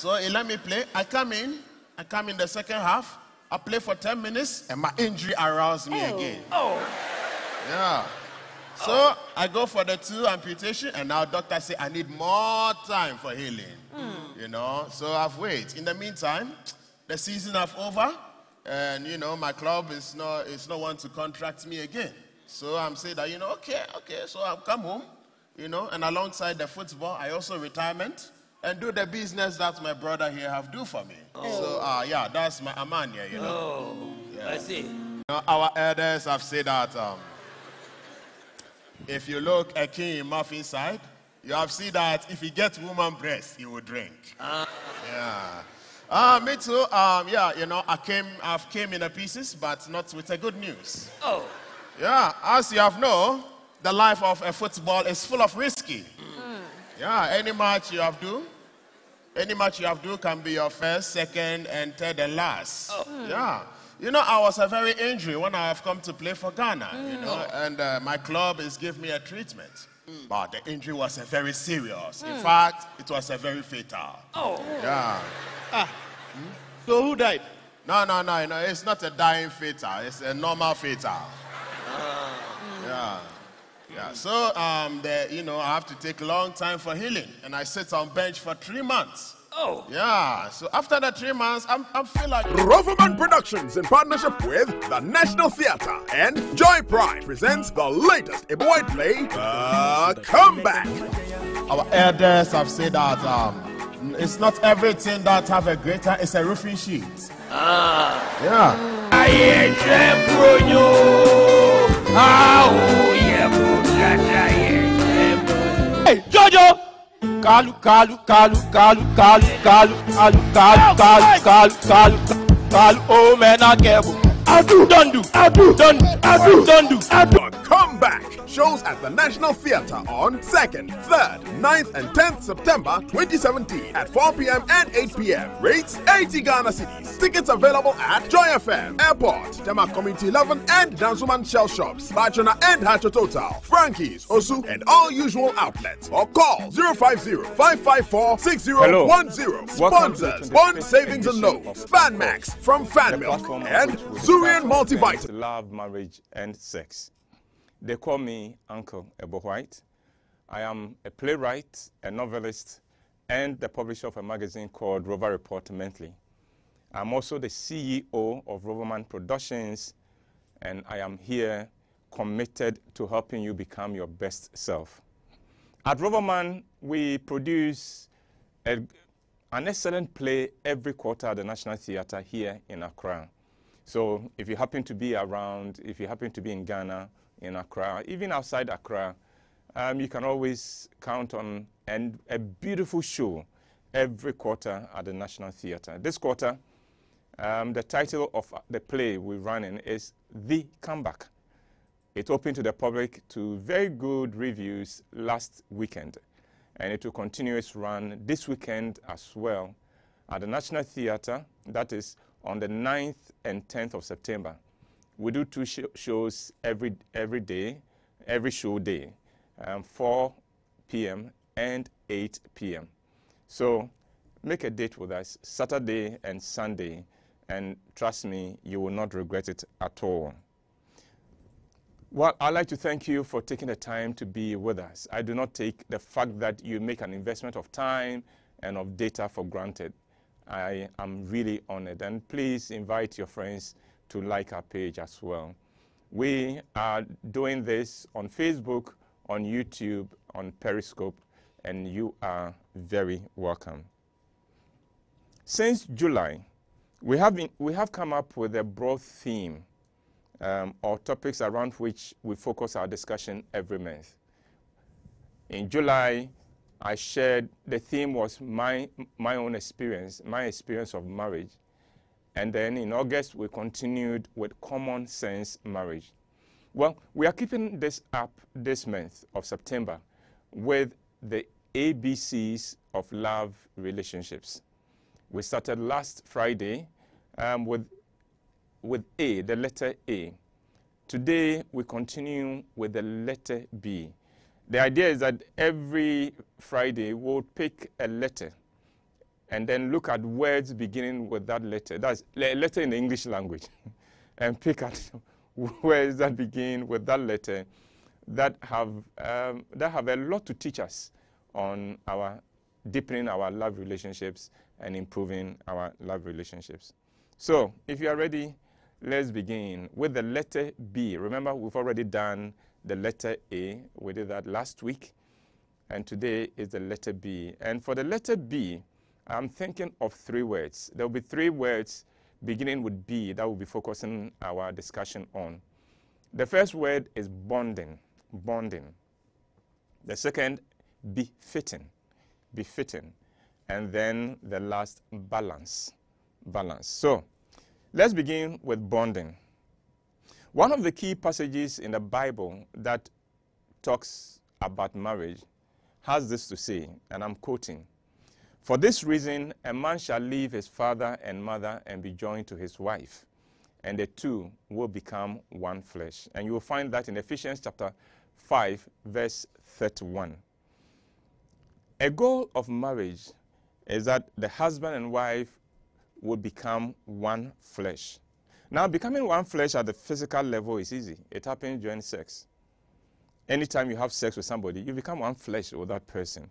So he let me play. I come in the second half. I play for 10 minutes, and my injury aroused me again. Yeah. So I go for the 2 amputation, and now doctor say I need more time for healing. You know, so I've waited. In the meantime, the season is over, and you know my club is not one to contract me again. So I'm saying that okay. So I'll come home, and alongside the football, I also retirement and do the business that my brother here have do for me. So yeah, that's my amania. I see. Our elders have said that. If you look a king in mouth inside, you have seen that if he gets woman breast, he will drink. Yeah. Me too. Yeah, I've came in a pieces, but not with a good news. Yeah, as you have known, the life of a football is full of risky. Yeah, any match you have do can be your first, second, and third, and last. Yeah. I was a very injury when I have come to play for Ghana, and my club is giving me a treatment. But the injury was very serious. In fact, it was a very fatal. Yeah. So who died? No, it's not a dying fatal. It's a normal fatal. Yeah. So, I have to take a long time for healing, and I sit on bench for 3 months. Yeah. So after the 3 months, I feel like Roverman Productions, in partnership with the National Theatre and Joy Pride, presents the latest Iboy play, The Comeback. Our elders have said that it's not everything that have a greater, it's a roofing sheet. Yeah. Hey, Jojo! Kalu, oh man, I get don't do. The Comeback shows at the National Theatre on 2nd, 3rd, 9th, and 10th September 2017 at 4 p.m. and 8 p.m. Rates 80 Ghana cedis. Tickets available at Joy FM, Airport, Tema Community 11, and Dansuman Shell Shops, Bachana and Hatcho Total, Frankie's, Osu, and all usual outlets. Or call 050-554-6010. Sponsors, Bond Savings and Loans, FanMax from FanMilk, and Zurian Multivitamin. Love, marriage, and sex. They call me Uncle Ebo White. I am a playwright, a novelist, and the publisher of a magazine called Rover Report Monthly. I'm also the CEO of Roverman Productions, and I am here committed to helping you become your best self. At Roverman, we produce an excellent play every quarter at the National Theatre here in Accra. So if you happen to be around, if you happen to be in Ghana, in Accra, even outside Accra, you can always count on a beautiful show every quarter at the National Theatre. This quarter, the title of the play we're running is The Comeback. It opened to the public to very good reviews last weekend, and it will continue its run this weekend as well at the National Theatre. That is on the 9th and 10th of September. We do 2 shows every day, every show day, 4 p.m. and 8 p.m. So make a date with us Saturday and Sunday, and trust me, you will not regret it at all. Well, I'd like to thank you for taking the time to be with us. I do not take the fact that you make an investment of time and of data for granted. I am really honored, and please invite your friends to like our page as well. We are doing this on Facebook, on YouTube, on Periscope, and you are very welcome. Since July, we have come up with a broad theme or topics around which we focus our discussion every month. In July, I shared the theme was my own experience, my experience of marriage. And then in August, we continued with common sense marriage. Well, we are keeping this up this month of September with the ABCs of love relationships. We started last Friday with A, the letter A. Today, we continue with the letter B. The idea is that every Friday, we'll pick a letter and then look at words beginning with that letter. That's a letter in the English language. And pick at words that begin with that letter that have a lot to teach us on our deepening our love relationships and improving our love relationships. So, if you are ready, let's begin with the letter B. Remember, we've already done the letter A. We did that last week. And today is the letter B. And for the letter B, I'm thinking of 3 words. There will be 3 words beginning with B that we'll be focusing our discussion on. The first word is bonding. Bonding. The second, befitting. Befitting. And then the last, balance. Balance. So, let's begin with bonding. One of the key passages in the Bible that talks about marriage has this to say, and I'm quoting, "For this reason, a man shall leave his father and mother and be joined to his wife, and the two will become one flesh." And you will find that in Ephesians chapter 5, verse 31. A goal of marriage is that the husband and wife will become one flesh. Now, becoming one flesh at the physical level is easy. It happens during sex. Anytime you have sex with somebody, you become one flesh with that person.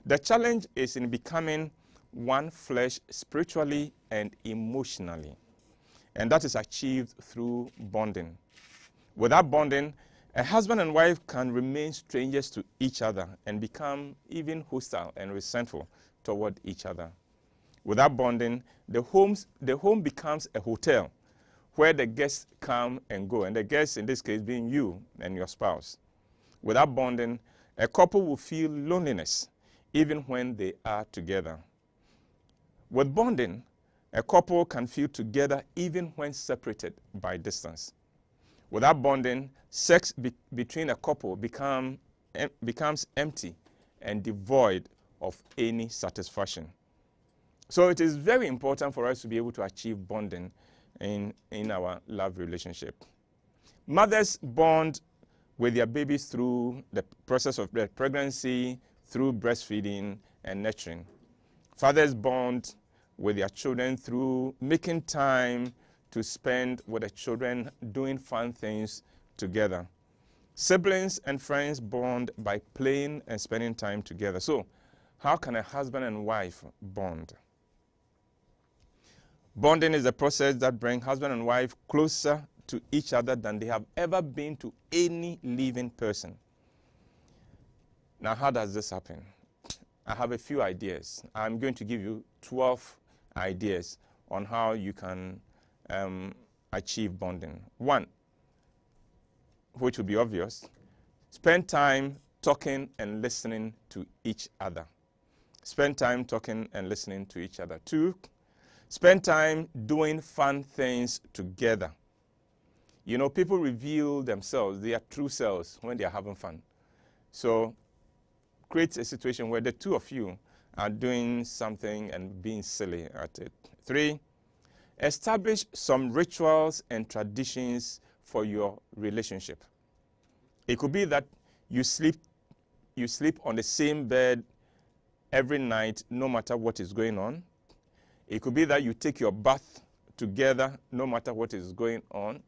The challenge is in becoming one flesh spiritually and emotionally. And that is achieved through bonding. Without bonding, a husband and wife can remain strangers to each other and become even hostile and resentful toward each other. Without bonding, the home becomes a hotel where the guests come and go, and the guests in this case being you and your spouse. Without bonding, a couple will feel loneliness even when they are together. With bonding, a couple can feel together even when separated by distance. Without bonding, sex between a couple becomes empty and devoid of any satisfaction. So it is very important for us to be able to achieve bonding in our love relationship. Mothers bond with their babies through the process of pregnancy, through breastfeeding and nurturing. Fathers bond with their children through making time to spend with the children doing fun things together. Siblings and friends bond by playing and spending time together. So, how can a husband and wife bond? Bonding is a process that brings husband and wife closer to each other than they have ever been to any living person. Now, how does this happen? I have a few ideas. I'm going to give you 12 ideas on how you can achieve bonding. 1, which will be obvious, spend time talking and listening to each other. Spend time talking and listening to each other. 2, spend time doing fun things together. You know, people reveal themselves, their true selves, when they are having fun. So, create a situation where the two of you are doing something and being silly at it. 3, establish some rituals and traditions for your relationship. It could be that you sleep on the same bed every night, no matter what is going on. It could be that you take your bath together, no matter what is going on.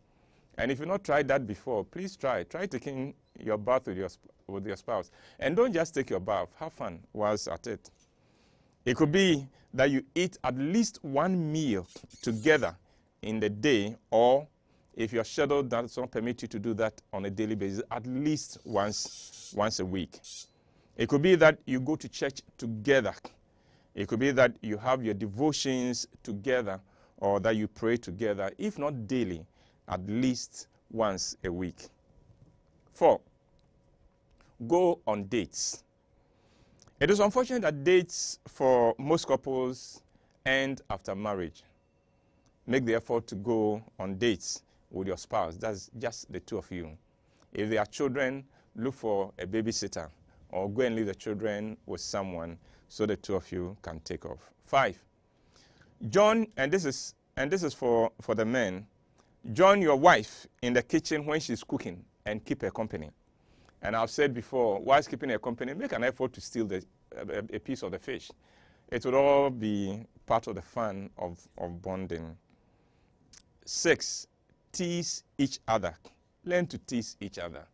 And if you've not tried that before, please try. Try taking your bath with your spouse. And don't just take your bath. Have fun whilst at it. It could be that you eat at least one meal together in the day, or if your schedule does not permit you to do that on a daily basis, at least once a week. It could be that you go to church together. It could be that you have your devotions together, or that you pray together, if not daily, at least once a week. 4, go on dates. It is unfortunate that dates for most couples end after marriage. Make the effort to go on dates with your spouse. That's just the two of you. If there are children, look for a babysitter, or go and leave the children with someone so the two of you can take off. 5, join, and this is for the men, join your wife in the kitchen when she's cooking and keep her company. And I've said before, whilst keeping her company, make an effort to steal a piece of the fish. It would all be part of the fun of bonding. 6, tease each other. Learn to tease each other.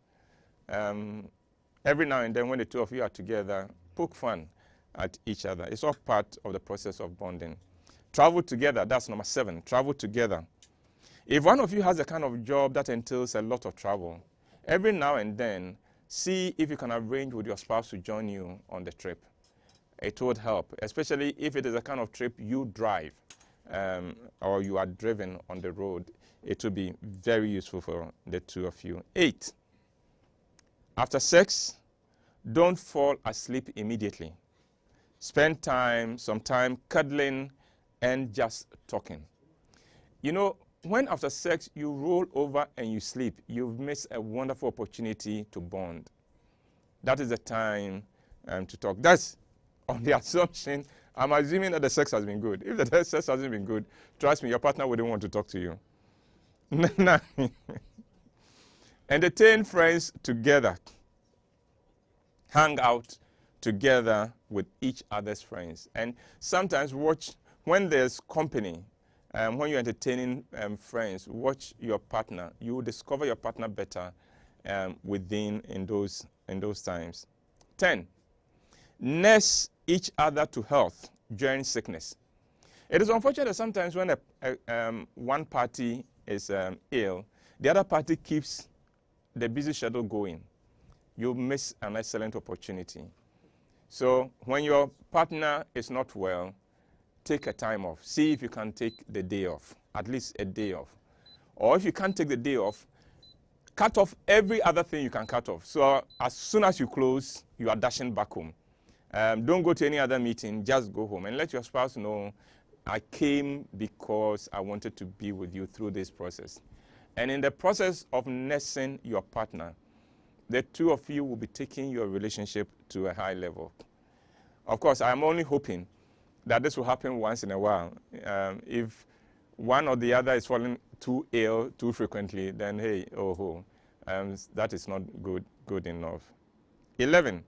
Every now and then when the two of you are together, poke fun at each other. It's all part of the process of bonding. Travel together, that's number 7. Travel together. If one of you has a kind of job that entails a lot of travel, every now and then, see if you can arrange with your spouse to join you on the trip. It would help, especially if it is a kind of trip you drive or you are driven on the road. It will be very useful for the two of you. 8, after sex, don't fall asleep immediately. Spend some time cuddling and just talking. You know, when after sex you roll over and you sleep, you've missed a wonderful opportunity to bond. That is the time to talk. That's on the assumption, I'm assuming that the sex has been good. If the sex hasn't been good, trust me, your partner wouldn't want to talk to you. Entertain friends together. Hang out together with each other's friends. And sometimes watch, when there's company, when you're entertaining friends, watch your partner. You will discover your partner better in those times. 10, nurse each other to health during sickness. It is unfortunate that sometimes when one party is ill, the other party keeps the busy schedule going. You miss an excellent opportunity. So when your partner is not well, take a time off. See if you can take the day off, at least a day off. Or if you can't take the day off, cut off every other thing you can cut off. So as soon as you close, you are dashing back home. Don't go to any other meeting, just go home and let your spouse know, I came because I wanted to be with you through this process. And in the process of nursing your partner, the two of you will be taking your relationship to a high level. Of course, I'm only hoping that this will happen once in a while. If one or the other is falling too ill too frequently, then hey, that is not good enough. 11,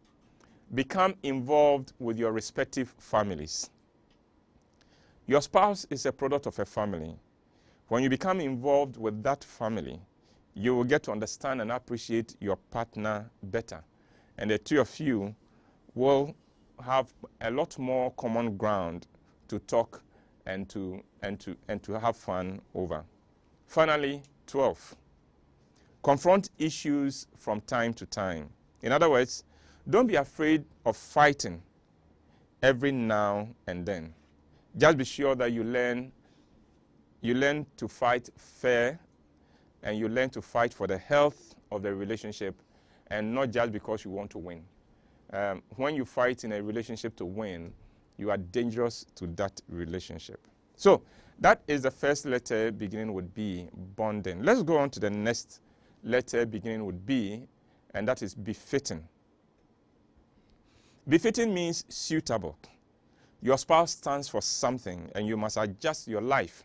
become involved with your respective families. Your spouse is a product of a family. When you become involved with that family, you will get to understand and appreciate your partner better. And the two of you will have a lot more common ground to talk and to have fun over. Finally, 12, confront issues from time to time. In other words, don't be afraid of fighting every now and then. Just be sure that you learn to fight fair, and you learn to fight for the health of the relationship, and not just because you want to win. When you fight in a relationship to win, you are dangerous to that relationship. So that is the first letter beginning with B, bonding. Let's go on to the next letter beginning with B, and that is befitting. Befitting means suitable. Your spouse stands for something, and you must adjust your life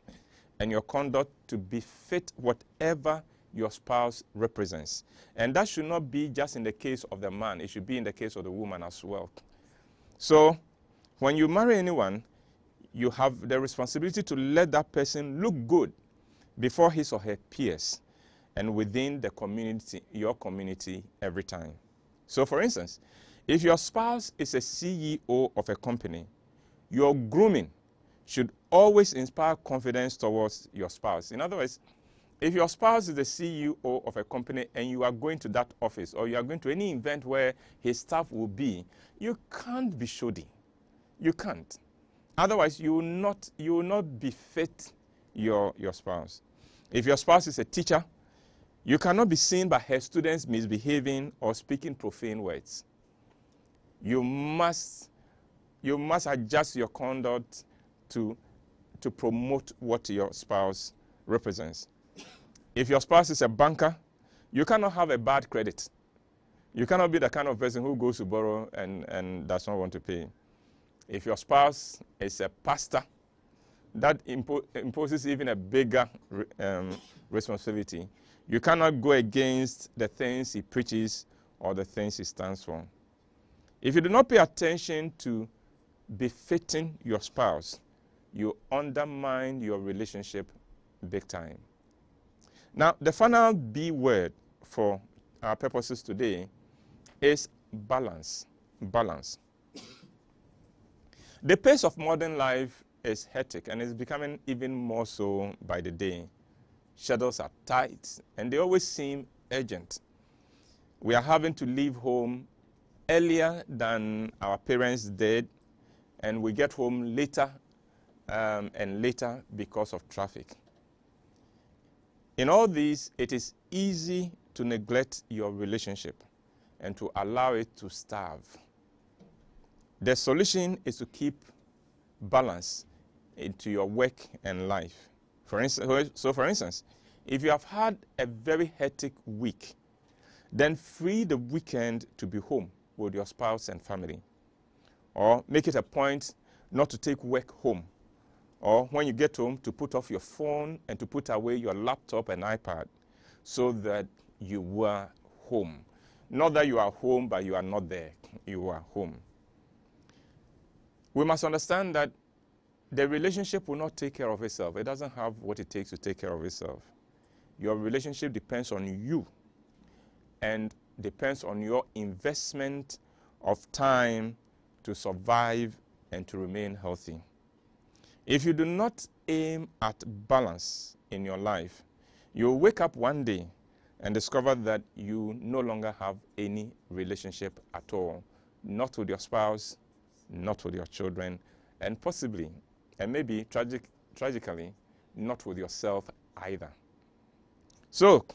and your conduct to befit whatever your spouse represents. And that should not be just in the case of the man. It should be in the case of the woman as well. So when you marry anyone, you have the responsibility to let that person look good before his or her peers and within the community, your community, every time. So for instance, if your spouse is a CEO of a company, your grooming should always inspire confidence towards your spouse. In other words, if your spouse is the CEO of a company and you are going to that office or you are going to any event where his staff will be, you can't be shoddy. You can't. Otherwise, you will not befit your spouse. If your spouse is a teacher, you cannot be seen by her students misbehaving or speaking profane words. You must adjust your conduct to promote what your spouse represents. If your spouse is a banker, you cannot have a bad credit. You cannot be the kind of person who goes to borrow and does not want to pay. If your spouse is a pastor, that imposes even a bigger responsibility. You cannot go against the things he preaches or the things he stands for. If you do not pay attention to befitting your spouse, you undermine your relationship big time. Now, the final B word for our purposes today is balance. Balance. The pace of modern life is hectic and is becoming even more so by the day. Schedules are tight and they always seem urgent. We are having to leave home earlier than our parents did, and we get home later and later because of traffic. In all these, it is easy to neglect your relationship and to allow it to starve. The solution is to keep balance into your work and life. For instance, if you have had a very hectic week, then free the weekend to be home with your spouse and family. Or make it a point not to take work home. Or when you get home, to put off your phone and to put away your laptop and iPad so that you were home. Not that you are home, but you are not there. You are home. We must understand that the relationship will not take care of itself. It doesn't have what it takes to take care of itself. Your relationship depends on you and depends on your investment of time to survive and to remain healthy. If you do not aim at balance in your life, you'll wake up one day and discover that you no longer have any relationship at all, not with your spouse, not with your children, and possibly, and maybe tragically, not with yourself either. So,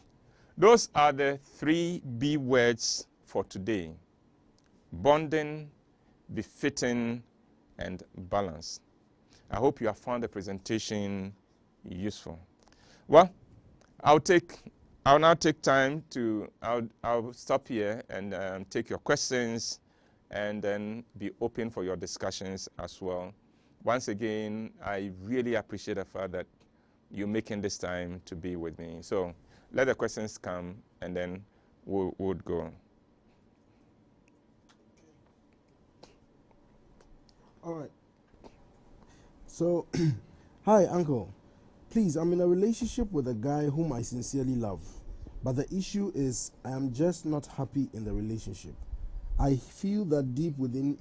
those are the 3 B words for today: bonding, befitting, and balance. I hope you have found the presentation useful. Well, I'll now take time to, I'll stop here and take your questions and then be open for your discussions as well. Once again, I really appreciate the fact that you're making this time to be with me. So let the questions come and then we'll go. All right. So, hi, Uncle. Please, I'm in a relationship with a guy whom I sincerely love. But the issue is I am just not happy in the relationship. I feel that deep within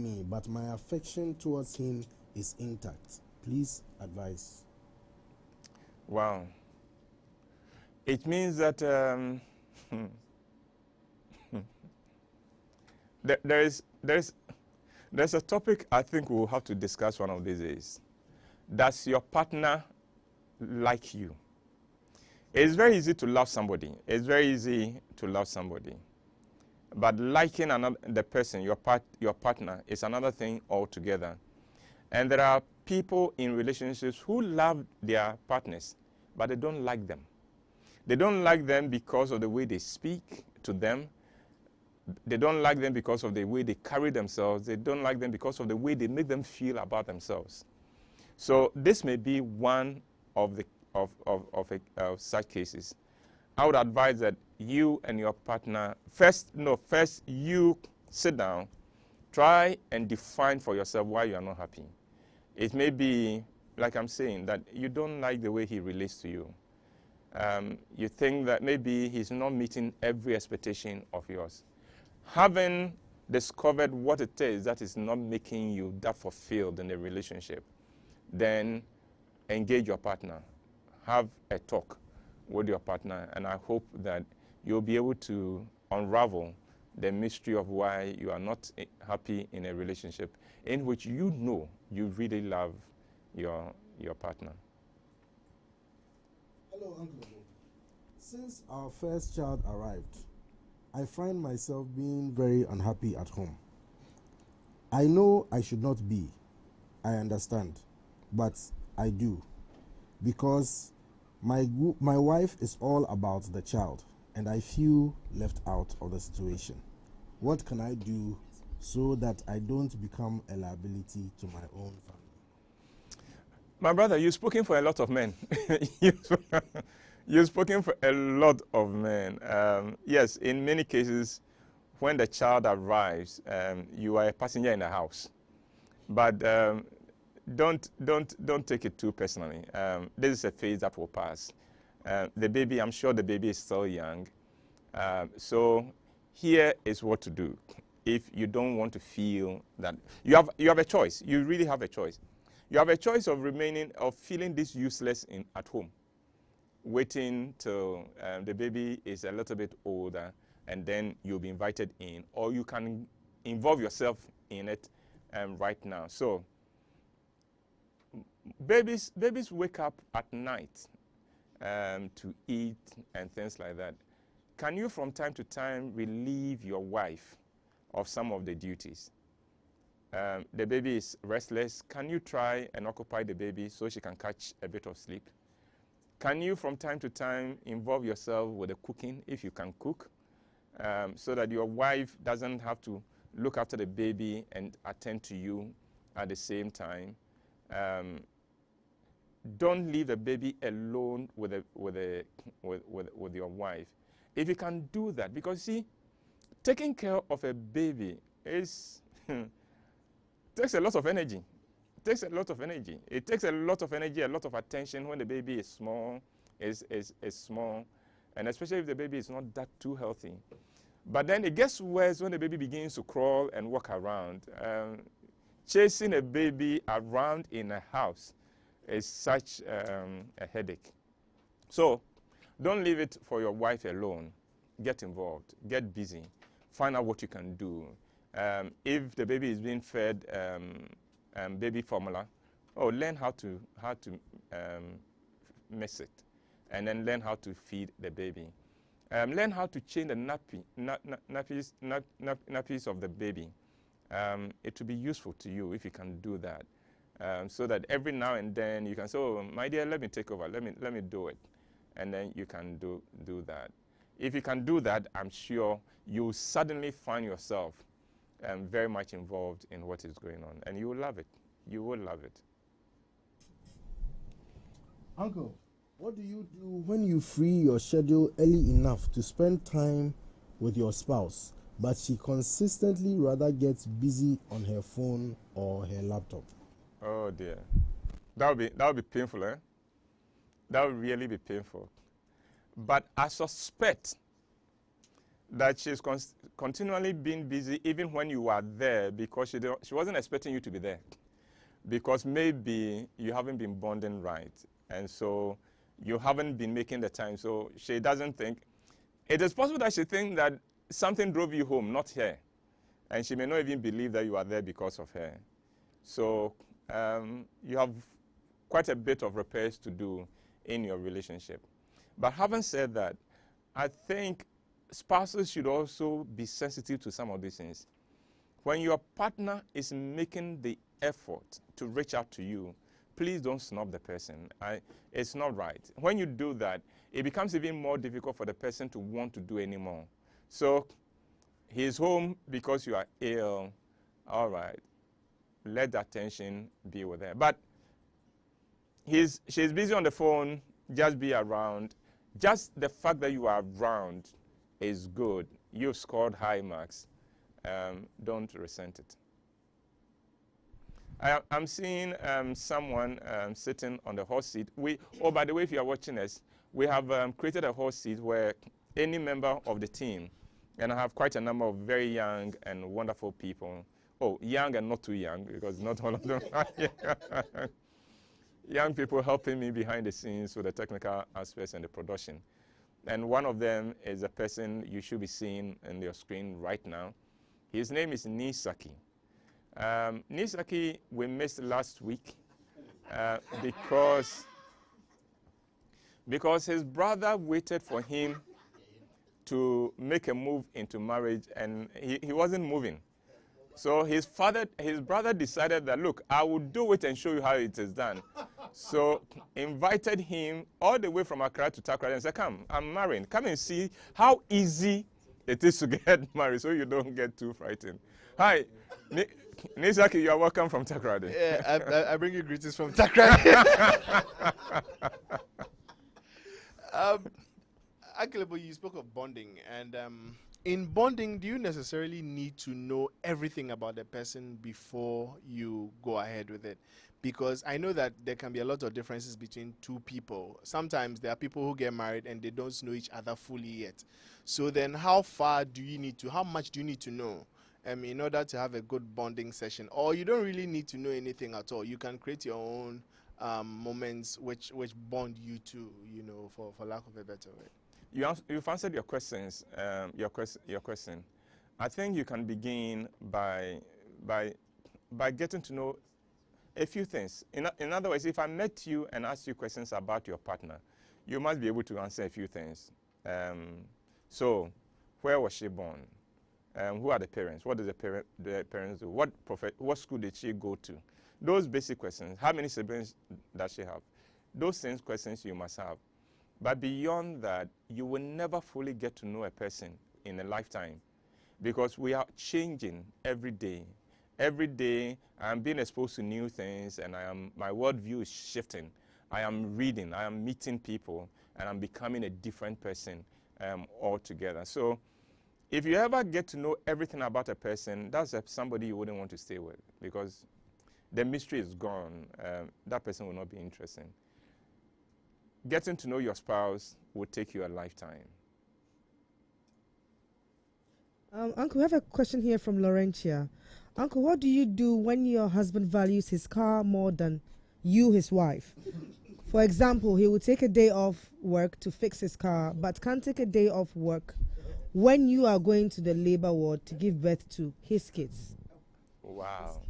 me, but my affection towards him is intact. Please advise. Wow. It means that there's a topic I think we'll have to discuss one of these days. Does your partner like you? It's very easy to love somebody. It's very easy to love somebody. But liking the person, your partner, is another thing altogether. And there are people in relationships who love their partners, but they don't like them. They don't like them because of the way they speak to them. They don't like them because of the way they carry themselves. They don't like them because of the way they make them feel about themselves. So this may be one of such cases. I would advise that you and your partner, first you sit down, try and define for yourself why you are not happy. It may be, like I'm saying, that you don't like the way he relates to you. You think that maybe he's not meeting every expectation of yours. Having discovered what it is that is not making you that fulfilled in the relationship, then engage your partner. Have a talk with your partner, and I hope that you'll be able to unravel the mystery of why you are not happy in a relationship in which you know you really love your partner. Hello, Uncle. Since our first child arrived, I find myself being very unhappy at home. I know I should not be. I understand. But I do. Because my wife is all about the child, and I feel left out of the situation. What can I do so that I don't become a liability to my own family? My brother, you've spoken for a lot of men. You've spoken for a lot of men. Yes, in many cases, when the child arrives, you are a passenger in the house. But don't take it too personally. This is a phase that will pass. The baby, I'm sure the baby is still young. So here is what to do. If you don't want to feel that, you have a choice. You really have a choice. You have a choice of feeling this useless at home, waiting till the baby is a little bit older, and then you'll be invited in, or you can involve yourself in it right now. So babies wake up at night to eat and things like that. Can you from time to time relieve your wife of some of the duties? The baby is restless. Can you try and occupy the baby so she can catch a bit of sleep? Can you from time to time involve yourself with the cooking if you can cook, so that your wife doesn't have to look after the baby and attend to you at the same time? Don't leave the baby alone with your wife. If you can do that, because see, taking care of a baby takes a lot of energy. It takes a lot of energy. It takes a lot of energy, a lot of attention when the baby is small, is small, and especially if the baby is not that too healthy. But then it gets worse when the baby begins to crawl and walk around. Chasing a baby around in a house is such a headache. So don't leave it for your wife alone. Get involved. Get busy. Find out what you can do. If the baby is being fed baby formula, learn how to mix it, and then learn how to feed the baby. Learn how to change the nappies of the baby. It will be useful to you if you can do that, so that every now and then you can say, "Oh, my dear, let me take over. Let me do it," and then you can do that. If you can do that, I'm sure you'll suddenly find yourself very much involved in what is going on, and you will love it. You will love it. Uncle, what do you do when you free your schedule early enough to spend time with your spouse, but she consistently rather gets busy on her phone or her laptop? Oh dear, that would be painful, eh? That would really be painful. But I suspect that she's continually being busy even when you are there, because she wasn't expecting you to be there, because maybe you haven't been bonding right, and so you haven't been making the time. So she doesn't think. It is possible that she thinks that something drove you home, not her, and she may not even believe that you are there because of her. So you have quite a bit of repairs to do in your relationship. But having said that, I think spouses should also be sensitive to some of these things. When your partner is making the effort to reach out to you, please don't snub the person. It's not right. When you do that, it becomes even more difficult for the person to want to do anymore. So he's home because you are ill. All right, let the attention be with her. But she's busy on the phone. Just be around. Just the fact that you are around is good. You've scored high marks. Don't resent it. I'm seeing someone sitting on the hot seat. By the way, if you are watching us, we have created a hot seat where any member of the team, and I have quite a number of very young and wonderful people. Oh, young and not too young, because not all of them are young. Young people helping me behind the scenes with the technical aspects and the production. And one of them is a person you should be seeing on your screen right now. His name is Nisaki. Nisaki, we missed last week because his brother waited for him to make a move into marriage, and he wasn't moving. So his brother decided that, look, I will do it and show you how it is done. So invited him all the way from Accra to Takoradi and said, come, I'm marrying. Come and see how easy it is to get married, so you don't get too frightened. Hi, Nisaki, you are welcome from Takoradi. Yeah, I bring you greetings from Takoradi. Uncle, you spoke of bonding, and In bonding, do you necessarily need to know everything about the person before you go ahead with it? Because I know that there can be a lot of differences between two people. Sometimes there are people who get married and they don't know each other fully yet. So then how much do you need to know in order to have a good bonding session? Or you don't really need to know anything at all. You can create your own moments which bond you two, for lack of a better word. You've answered your questions. Your question. I think you can begin by getting to know a few things. In other words, if I met you and asked you questions about your partner, you must be able to answer a few things. So, where was she born? Who are the parents? What does the parents do? What school did she go to? Those basic questions. How many siblings does she have? Those questions you must have. But beyond that, you will never fully get to know a person in a lifetime, because we are changing every day. Every day, I'm being exposed to new things, and my worldview is shifting. I am reading, I am meeting people, and I'm becoming a different person altogether. So if you ever get to know everything about a person, that's somebody you wouldn't want to stay with, because the mystery is gone. That person will not be interesting. Getting to know your spouse will take you a lifetime. Uncle, we have a question here from Laurentia. Uncle, what do you do when your husband values his car more than you, his wife? For example, he will take a day off work to fix his car, but can't take a day off work when you are going to the labor ward to give birth to his kids. Wow.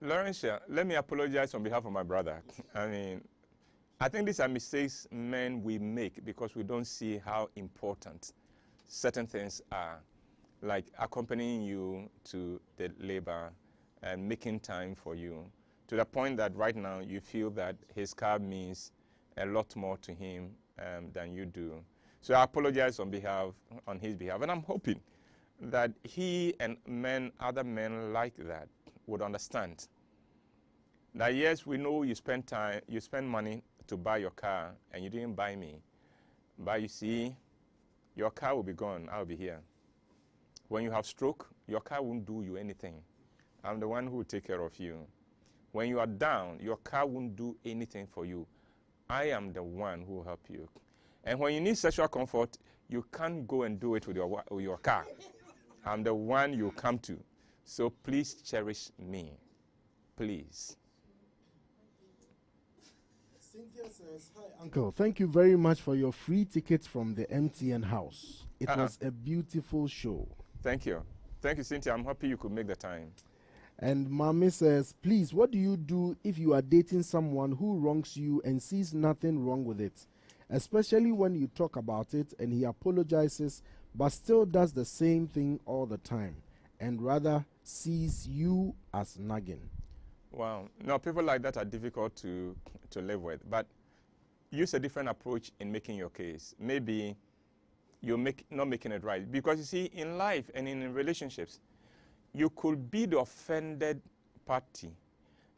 Laurentia, let me apologize on behalf of my brother. I think these are mistakes men we make because we don't see how important certain things are, like accompanying you to the labor and making time for you, to the point that right now you feel that his car means a lot more to him than you do. So I apologize on his behalf, and I'm hoping that he and other men like that would understand that yes, we know you spend money to buy your car, and you didn't buy me, but you see, your car will be gone, I'll be here. When you have stroke, your car won't do you anything. I'm the one who will take care of you. When you are down, your car won't do anything for you. I am the one who will help you. And when you need sexual comfort, you can't go and do it with your car. I'm the one you come to. So please cherish me. Please. Cynthia says, hi, Uncle. Thank you very much for your free tickets from the MTN house. It was a beautiful show. Thank you. Thank you, Cynthia. I'm happy you could make the time. And Mommy says, please, what do you do if you are dating someone who wrongs you and sees nothing wrong with it? Especially when you talk about it and he apologizes but still does the same thing all the time and rather sees you as nagging. Wow. No, people like that are difficult to live with. But use a different approach in making your case. Maybe you're not making it right. Because you see, in life and in relationships, you could be the offended party.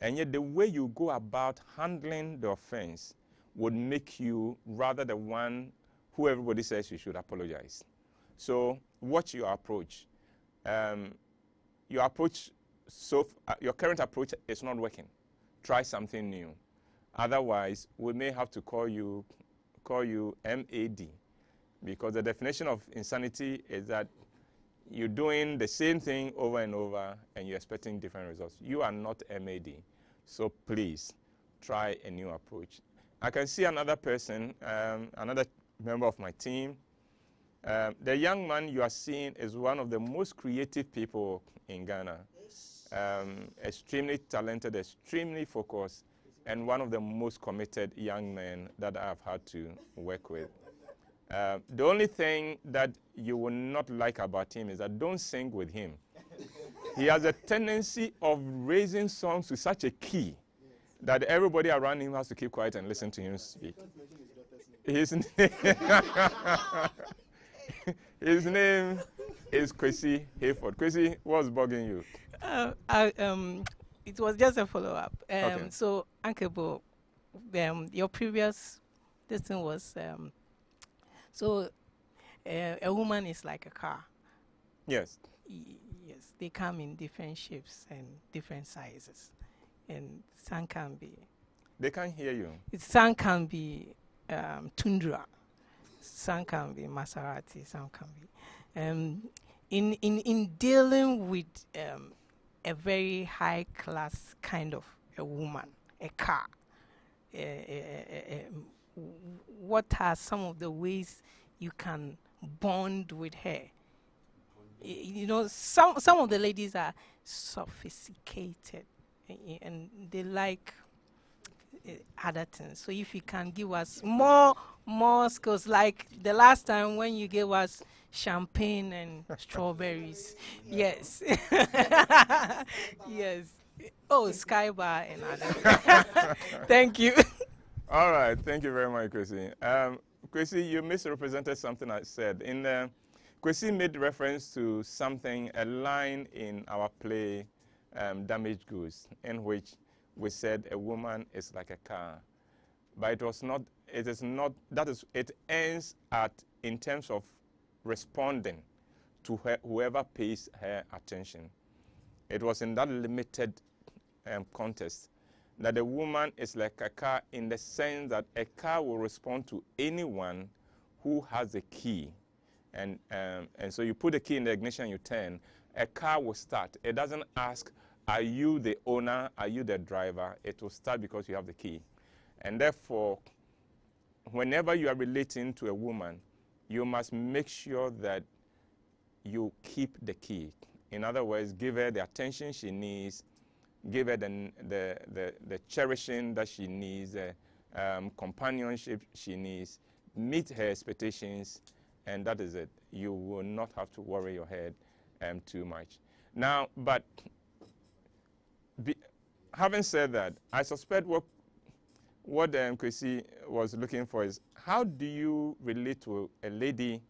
And yet the way you go about handling the offense would make you rather the one who everybody says you should apologize. So watch your approach. Your current approach is not working. Try something new. Otherwise, we may have to call you MAD, because the definition of insanity is that you're doing the same thing over and over and you're expecting different results. You are not MAD. So please try a new approach. I can see another person, another member of my team. The young man you are seeing is one of the most creative people in Ghana. Extremely talented, extremely focused, and one of the most committed young men that I've had to work with. The only thing that you will not like about him is that don't sing with him. He has a tendency of raising songs to such a key that everybody around him has to keep quiet and listen to him speak. His name is Kwesi Hayford. Kwesi, what's bugging you? It was just a follow-up. Okay. So, Uncle Bo, your previous thing was, a woman is like a car. Yes. Yes, they come in different shapes and different sizes, and some can be. They can't hear you. Some can be Tundra, some can be Maserati, some can be. In dealing with a very high class kind of a woman, a car, what are some of the ways you can bond with her? You know, some of the ladies are sophisticated and they like other things. So if you can give us more skills, like the last time when you gave us champagne and strawberries. Yes. Yes. Oh, Skybar and others. Thank you. All right. Thank you very much, Chrissy. Chrissy, you misrepresented something I said. Chrissy made reference to something, a line in our play, Damaged Goods, in which we said a woman is like a car. But it was not, it is not, that is, it ends at, in terms of responding to whoever pays her attention. It was in that limited context that a woman is like a car in the sense that a car will respond to anyone who has a key. And so you put the key in the ignition, you turn, a car will start. It doesn't ask, are you the owner, are you the driver? It will start because you have the key. And therefore, whenever you are relating to a woman, you must make sure that you keep the key. In other words, give her the attention she needs, give her the cherishing that she needs, companionship she needs, meet her expectations, and that is it. You will not have to worry your head too much. Now, but having said that, I suspect what Chrissy was looking for is, how do you relate to a lady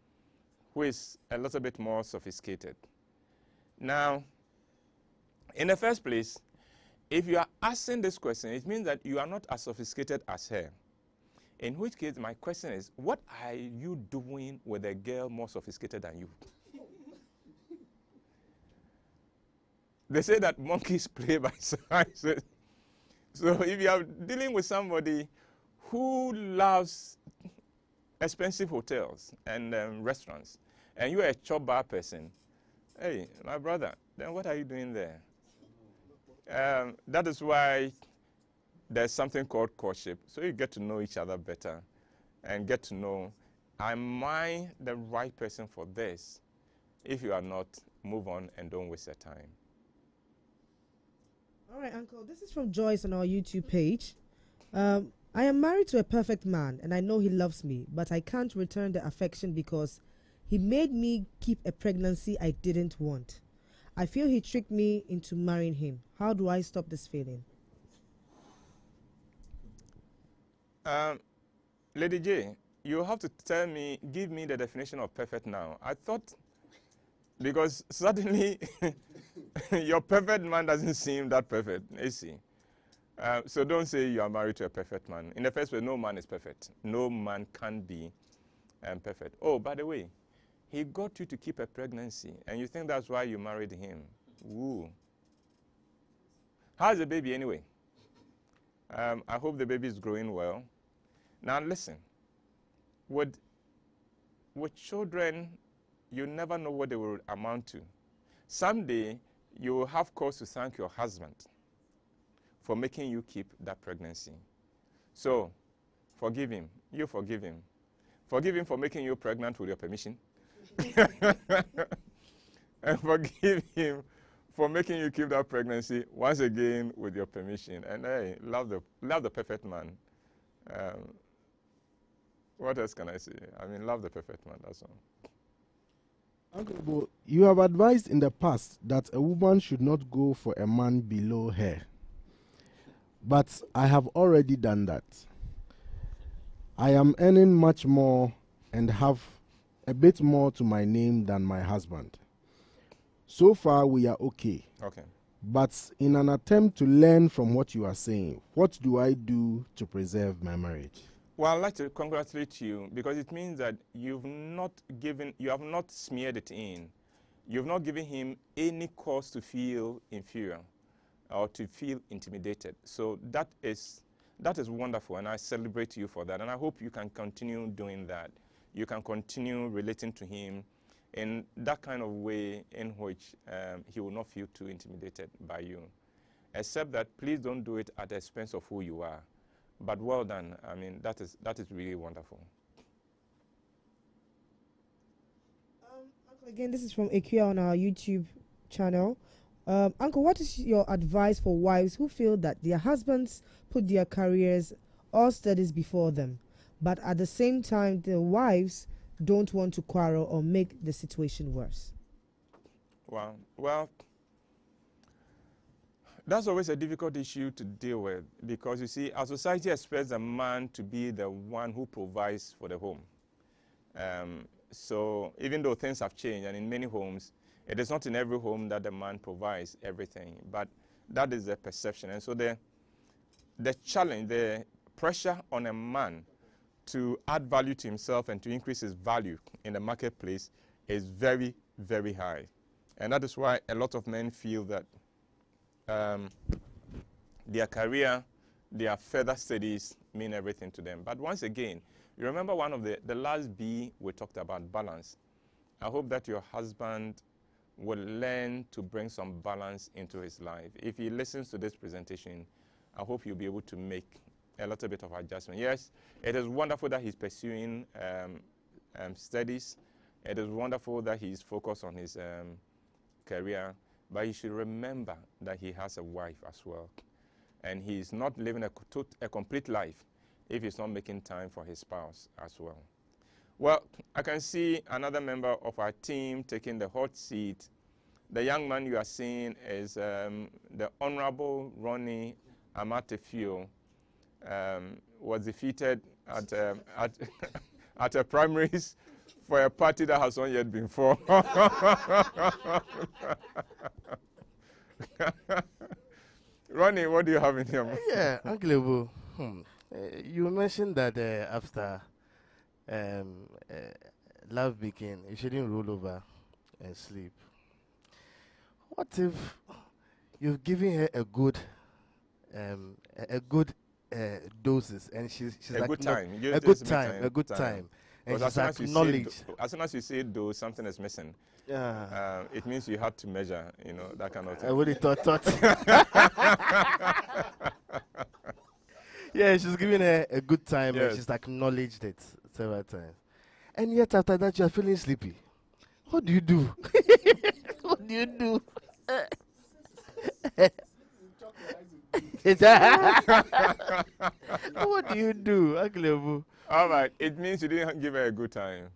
who is a little bit more sophisticated? Now, in the first place, if you are asking this question, it means that you are not as sophisticated as her. In which case, my question is, what are you doing with a girl more sophisticated than you? They say that monkeys play by sizes. So if you are dealing with somebody who loves expensive hotels and restaurants, and you are a chop bar person, hey, my brother, then what are you doing there? That is why there's something called courtship. So you get to know each other better and get to know, am I the right person for this? If you are not, move on and don't waste your time. All right, Uncle, this is from Joyce on our YouTube page. I am married to a perfect man, and I know he loves me, but I can't return the affection because he made me keep a pregnancy I didn't want. I feel he tricked me into marrying him. How do I stop this feeling? Lady J, you have to give me the definition of perfect now. I thought, because suddenly your perfect man doesn't seem that perfect, is he? So don't say you are married to a perfect man. In the first place, no man is perfect. No man can be perfect. Oh, by the way, he got you to keep a pregnancy, and you think that's why you married him. Woo. How's the baby anyway? I hope the baby is growing well. Now listen, with children, you never know what they will amount to. Someday, you will have cause to thank your husband for making you keep that pregnancy. So, forgive him. You forgive him. Forgive him for making you pregnant with your permission. And forgive him for making you keep that pregnancy once again with your permission. And hey, love the perfect man. What else can I say? I mean, love the perfect man, that's all. Uncle Bo, you have advised in the past that a woman should not go for a man below her. But I have already done that. I am earning much more and have a bit more to my name than my husband. So far, we are okay. Okay. But in an attempt to learn from what you are saying, what do I do to preserve my marriage? Well, I'd like to congratulate you because it means that you have not smeared it in. You've not given him any cause to feel inferior or to feel intimidated. So that is wonderful, and I celebrate you for that. And I hope you can continue doing that. You can continue relating to him in that kind of way in which he will not feel too intimidated by you. Except that please don't do it at the expense of who you are. But well done. I mean, that is really wonderful. Uncle, again, this is from Ikea on our YouTube channel. Uncle, what is your advice for wives who feel that their husbands put their careers or studies before them, but at the same time, the wives don't want to quarrel or make the situation worse? Well, that's always a difficult issue to deal with because, you see, our society expects a man to be the one who provides for the home. So even though things have changed, and in many homes, it is not in every home that the man provides everything, but that is the perception. And so the challenge, the pressure on a man to add value to himself and to increase his value in the marketplace is very, very high. And that is why a lot of men feel that their career, their further studies mean everything to them. But once again, you remember one of the last B we talked about, balance. I hope that your husband will learn to bring some balance into his life. If he listens to this presentation, I hope you'll be able to make a little bit of adjustment. Yes, it is wonderful that he's pursuing studies. It is wonderful that he's focused on his career, but he should remember that he has a wife as well. And he's not living a complete life if he's not making time for his spouse as well. Well, I can see another member of our team taking the hot seat. The young man you are seeing is the Honorable Ronnie Amatefio, was defeated at at a primaries for a party that has not yet been formed. Ronnie, what do you have in your mind? Yeah, Uncle Ebu, you mentioned that after love begin, you shouldn't roll over and sleep. What if you've given her a good doses and she's a like good time. A good time. And she's acknowledged. As soon as you say do, something is missing. Yeah. It means you had to measure, that kind of thing. I would have thought. Yeah, she's giving her a good time and she's acknowledged it several times. And yet after that you are feeling sleepy. What do you do? What do you do? What do you do, Uncle Ebu? All right, it means you didn't give her a good time.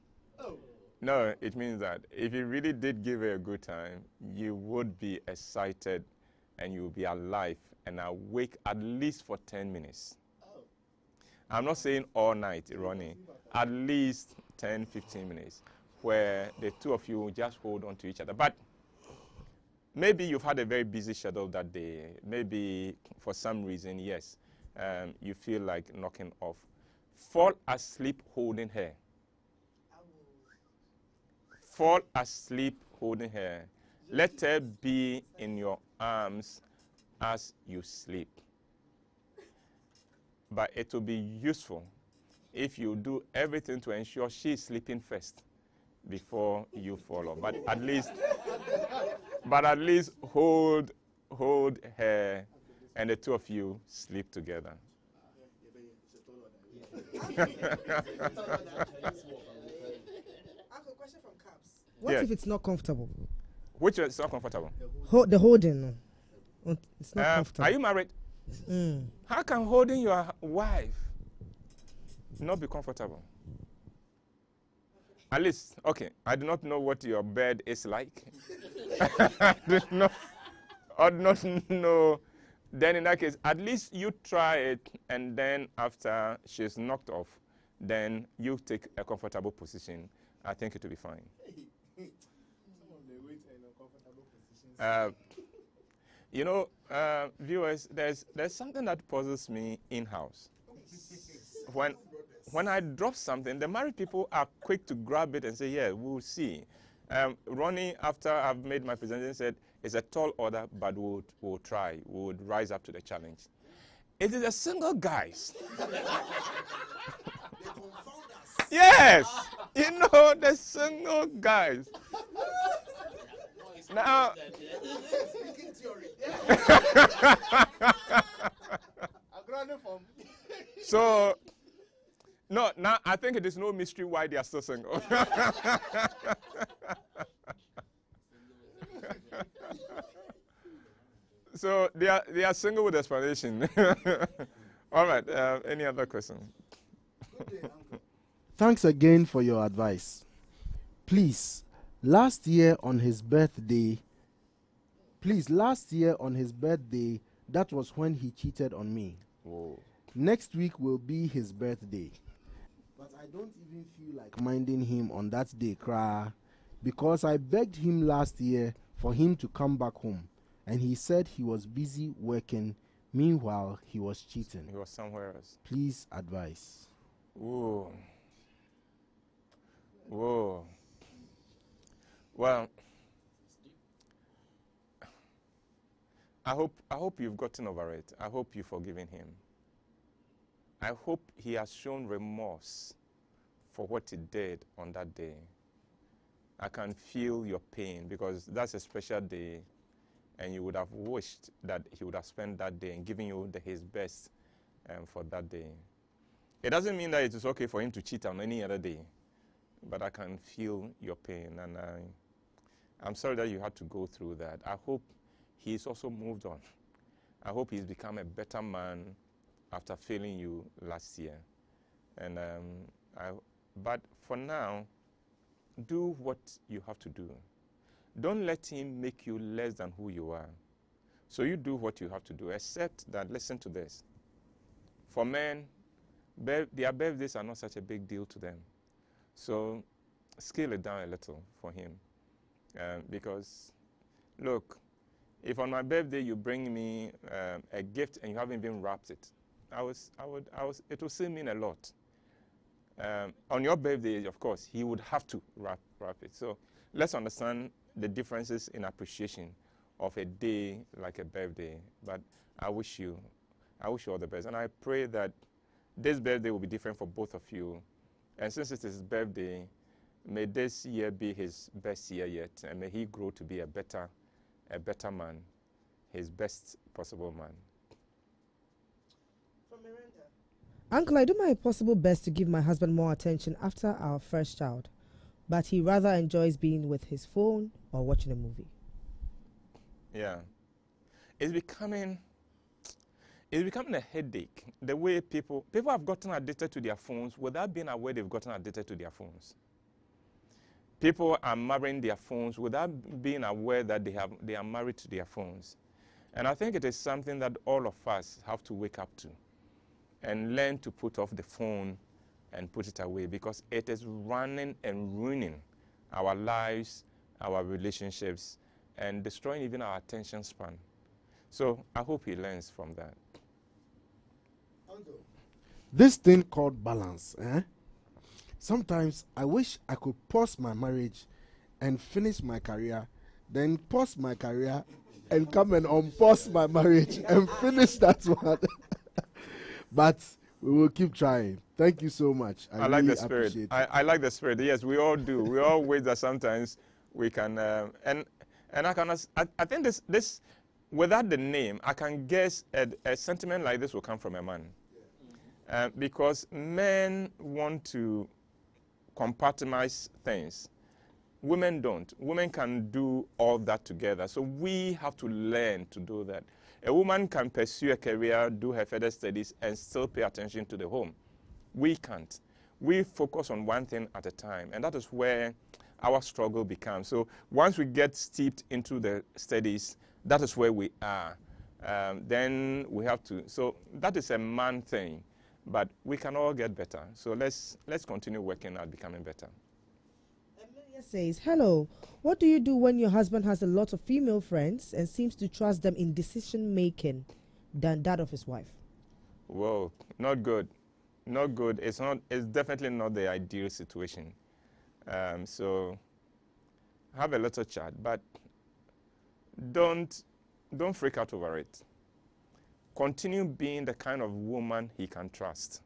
No, it means that if you really did give her a good time, you would be excited and you would be alive and awake at least for 10 minutes. I'm not saying all night, Ronnie. At least 10, 15 minutes where the two of you just hold on to each other. But maybe you've had a very busy schedule that day. Maybe for some reason, yes, you feel like knocking off. Fall asleep holding her. Fall asleep holding her. Let her be in your arms as you sleep. But it will be useful if you do everything to ensure she's sleeping first before you follow. But at least hold her and the two of you sleep together. What if it's not comfortable? Which is not comfortable? The holding. It's not comfortable. Are you married? How can holding your wife not be comfortable? At least, okay, I do not know what your bed is like. I do not know. Then in that case, at least you try it, and then after she's knocked off, then you take a comfortable position. I think it will be fine. Viewers, there's something that puzzles me in-house. when I drop something, the married people are quick to grab it and say, yeah, we'll see. Ronnie, after I've made my presentation, said, it's a tall order, but we'll try. We would rise up to the challenge. It is the single guys. Yes, you know, the single guys. Now, so, no, now I think it is no mystery why they are still single. So they are single with explanation. All right. Any other question? Thanks again for your advice. Please, last year on his birthday, that was when he cheated on me. Whoa. Next week will be his birthday. But I don't even feel like minding him on that day, because I begged him last year for him to come back home. And he said he was busy working. Meanwhile, he was cheating. He was somewhere else. Please advise. Whoa. Whoa. Well, I hope you've gotten over it. I hope you've forgiven him. I hope he has shown remorse for what he did on that day. I can feel your pain because that's a special day. And you would have wished that he would have spent that day and given you his best for that day. It doesn't mean that it is okay for him to cheat on any other day, but I can feel your pain, and I'm sorry that you had to go through that. I hope he's also moved on. I hope he's become a better man after failing you last year. And but for now, do what you have to do. Don't let him make you less than who you are. So you do what you have to do, except that, listen to this. For men, their birthdays are not such a big deal to them. So scale it down a little for him. Because, look, if on my birthday you bring me a gift and you haven't even wrapped it, it will still mean a lot. On your birthday, of course, he would have to wrap it. So let's understand the differences in appreciation of a day like a birthday. But I wish you all the best. And I pray that this birthday will be different for both of you. And since it's his birthday, may this year be his best year yet. And may he grow to be a better man, his best possible man. Uncle, I do my possible best to give my husband more attention after our first child, but he rather enjoys being with his phone or watching a movie. Yeah. It's becoming a headache. The way people have gotten addicted to their phones without being aware they've gotten addicted to their phones. People are marrying their phones without being aware that they are married to their phones. And I think it is something that all of us have to wake up to and learn to put off the phone and put it away, because it is running and ruining our lives, our relationships, and destroying even our attention span. So I hope he learns from that. This thing called balance, sometimes I wish I could pause my marriage and finish my career, then pause my career and come and unpause my marriage and finish that one. But we will keep trying. Thank you so much. I like really the spirit. I like the spirit. Yes, we all do. We all wish that sometimes we can. And I think this without the name, I can guess a sentiment like this will come from a man, because men want to compartmentalize things. Women don't. Women can do all that together. So we have to learn to do that. A woman can pursue a career, do her further studies, and still pay attention to the home. We can't. We focus on one thing at a time, and that is where our struggle becomes. So once we get steeped into the studies, that is where we are. Then we have to. So that is a man thing, but we can all get better. So let's continue working at becoming better. Emilia says, hello, what do you do when your husband has a lot of female friends and seems to trust them in decision making than that of his wife? Whoa, not good. Not good. It's not. It's definitely not the ideal situation. So have a little chat, but don't freak out over it. Continue being the kind of woman he can trust.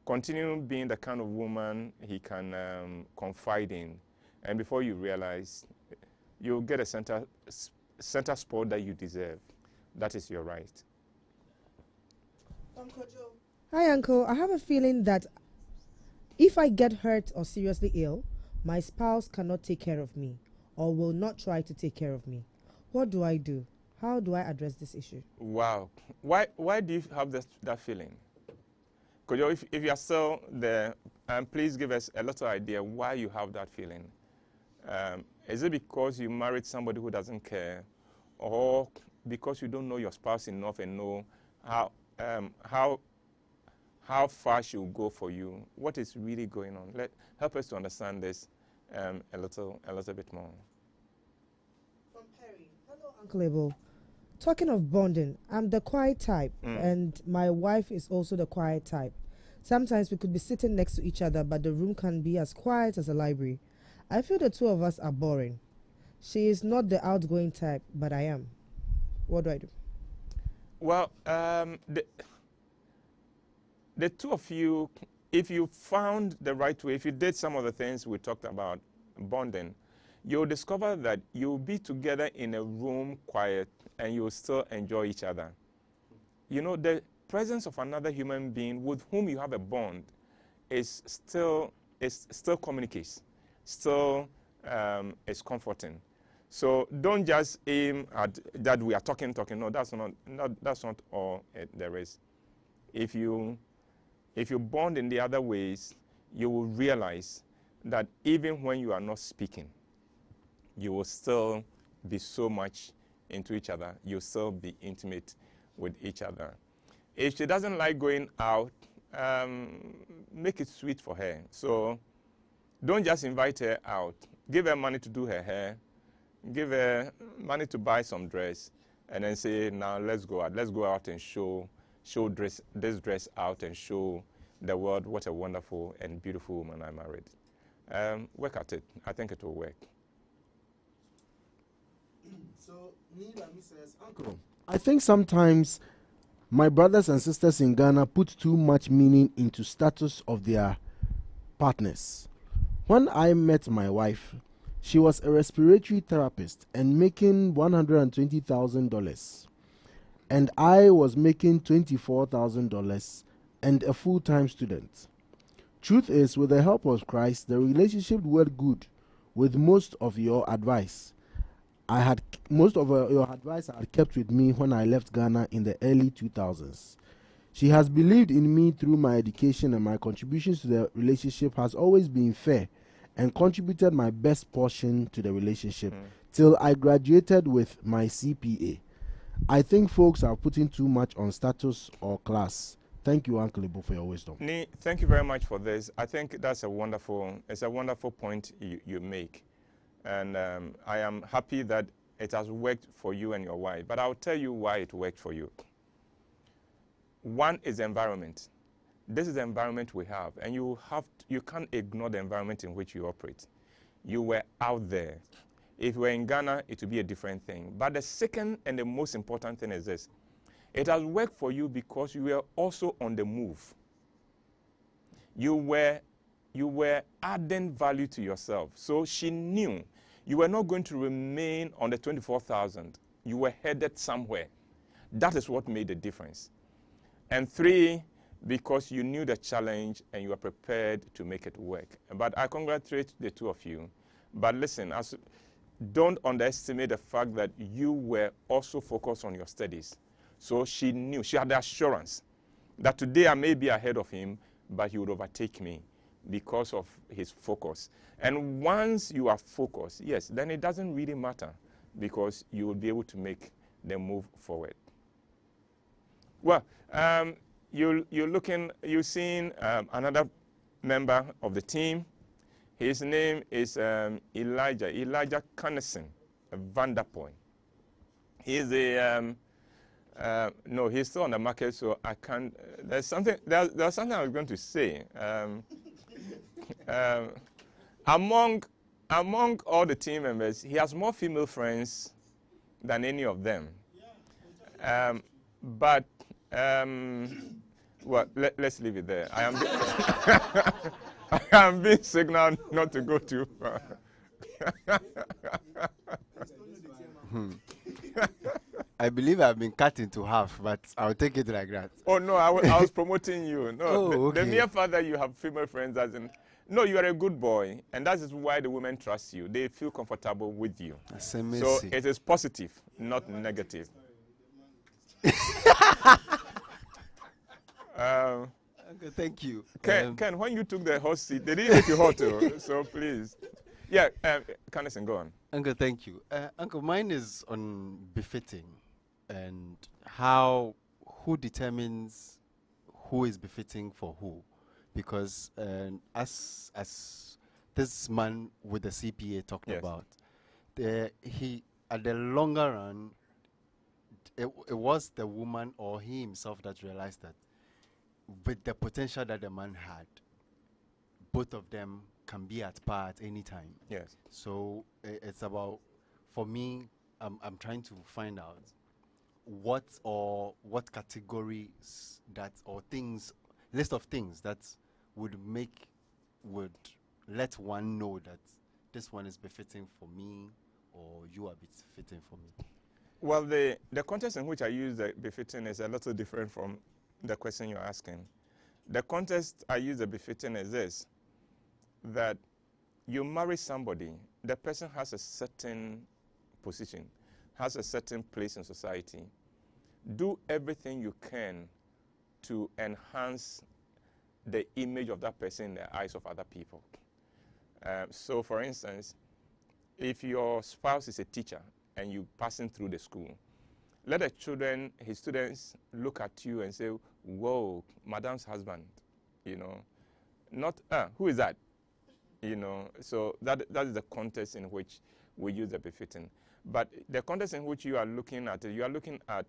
Continue being the kind of woman he can confide in, and before you realize, you'll get a center spot that you deserve. That is your right. Uncle Joe. Hi, Uncle. I have a feeling that if I get hurt or seriously ill, my spouse cannot take care of me or will not try to take care of me. What do I do? How do I address this issue? Wow. Why do you have that feeling? Could you, if you are still there, please give us a little idea why you have that feeling. Is it because you married somebody who doesn't care, or because you don't know your spouse enough and know how far she will go for you? What is really going on? Help us to understand this a little bit more. From Perry. Hello, Uncle Abel. Talking of bonding, I'm the quiet type, and my wife is also the quiet type. Sometimes we could be sitting next to each other, but the room can be as quiet as a library. I feel the two of us are boring. She is not the outgoing type, but I am. What do I do? Well, the two of you, if you found the right way, if you did some of the things we talked about, bonding, you'll discover that you'll be together in a room quiet and you'll still enjoy each other. You know, the presence of another human being with whom you have a bond is still communicates, still is comforting. So don't just aim at that we are talking. No, that's not all there is. If you bond in the other ways, you will realize that even when you are not speaking, you will still be so much into each other. You'll still be intimate with each other. If she doesn't like going out, make it sweet for her. So don't just invite her out. Give her money to do her hair. Give her money to buy some dress. And then say, now let's go out. Let's go out and show this dress out and show the world what a wonderful and beautiful woman I married. Work at it. I think it will work. So, Nilami says, Uncle, I think sometimes my brothers and sisters in Ghana put too much meaning into status of their partners. When I met my wife, she was a respiratory therapist and making $120,000. And I was making $24,000 and a full-time student. Truth is, with the help of Christ, the relationship worked good with most of your advice. Most of your advice I had kept with me when I left Ghana in the early 2000s. She has believed in me through my education, and my contributions to the relationship has always been fair and contributed my best portion to the relationship till I graduated with my CPA. I think folks are putting too much on status or class. Thank you, Uncle Ibu, for your wisdom. Thank you very much for this. I think it's a wonderful point you make. And I am happy that it has worked for you and your wife. But I'll tell you why it worked for you. One is the environment. This is the environment we have. And you can't ignore the environment in which you operate. You were out there. If you were in Ghana, it would be a different thing. But the second and the most important thing is this. It has worked for you because you were also on the move. You were adding value to yourself. So she knew you were not going to remain on the 24,000. You were headed somewhere. That is what made the difference. And three, because you knew the challenge and you were prepared to make it work. But I congratulate the two of you. But listen, don't underestimate the fact that you were also focused on your studies. So she knew, she had the assurance that today I may be ahead of him, but he would overtake me because of his focus. And once you are focused, yes, then it doesn't really matter because you will be able to make the move forward. Well, you're seeing another member of the team. His name is Elijah Cannison Vanderpoint. He is No, he's still on the market, so I can't. There's something I was going to say. Among all the team members, he has more female friends than any of them. But well, let's leave it there. I am being signaled not to go too far. I believe I've been cut into half, but I'll take it like that. Oh no, I was promoting you. No, okay. The mere fact that you have female friends doesn't. No, you are a good boy, and that is why the women trust you. They feel comfortable with you. So it is positive, not negative. Okay, thank you. Ken, when you took the hot seat, they didn't make you hot, so please. Yeah, Candice, go on. Uncle, thank you. Uncle, mine is on befitting and who determines who is befitting for who. Because as this man with the CPA talked about, he at the longer run, it was the woman or he himself that realized that with the potential that the man had, both of them can be at par at any time. Yes. So it's about, for me, I'm trying to find out what categories list of things that would let one know that this one is befitting for me or you are befitting for me. Well, the context in which I use the befitting is a little different from the question you're asking. The context I use the befitting is this, that you marry somebody, the person has a certain position, has a certain place in society. Do everything you can to enhance the image of that person in the eyes of other people. So, for instance, if your spouse is a teacher and you're passing through the school, let his students look at you and say, whoa, madam's husband, not, who is that? So that is the context in which we use the befitting. But the context in which you are looking at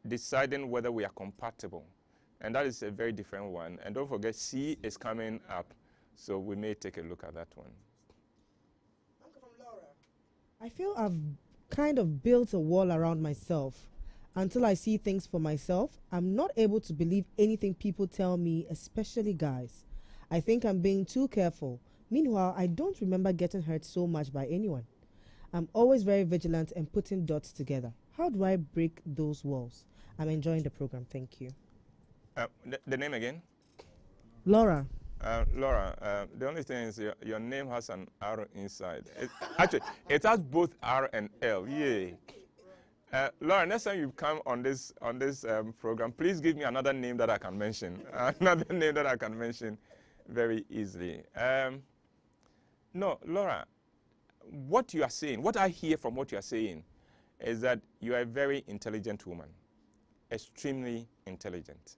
deciding whether we are compatible. And that is a very different one. And don't forget, C is coming up, so we may take a look at that one. I feel I've kind of built a wall around myself. Until I see things for myself, I'm not able to believe anything people tell me, especially guys. I think I'm being too careful. Meanwhile, I don't remember getting hurt so much by anyone. I'm always very vigilant and putting dots together. How do I break those walls? I'm enjoying the program. Thank you. The name again? Laura. Laura, the only thing is your name has an R inside. Actually, it has both R and L. Yay. Laura, next time you come on this program, please give me another name that I can mention. Another name that I can mention very easily. No, Laura, what you are saying, what I hear from what you are saying is that you are a very intelligent woman, extremely intelligent.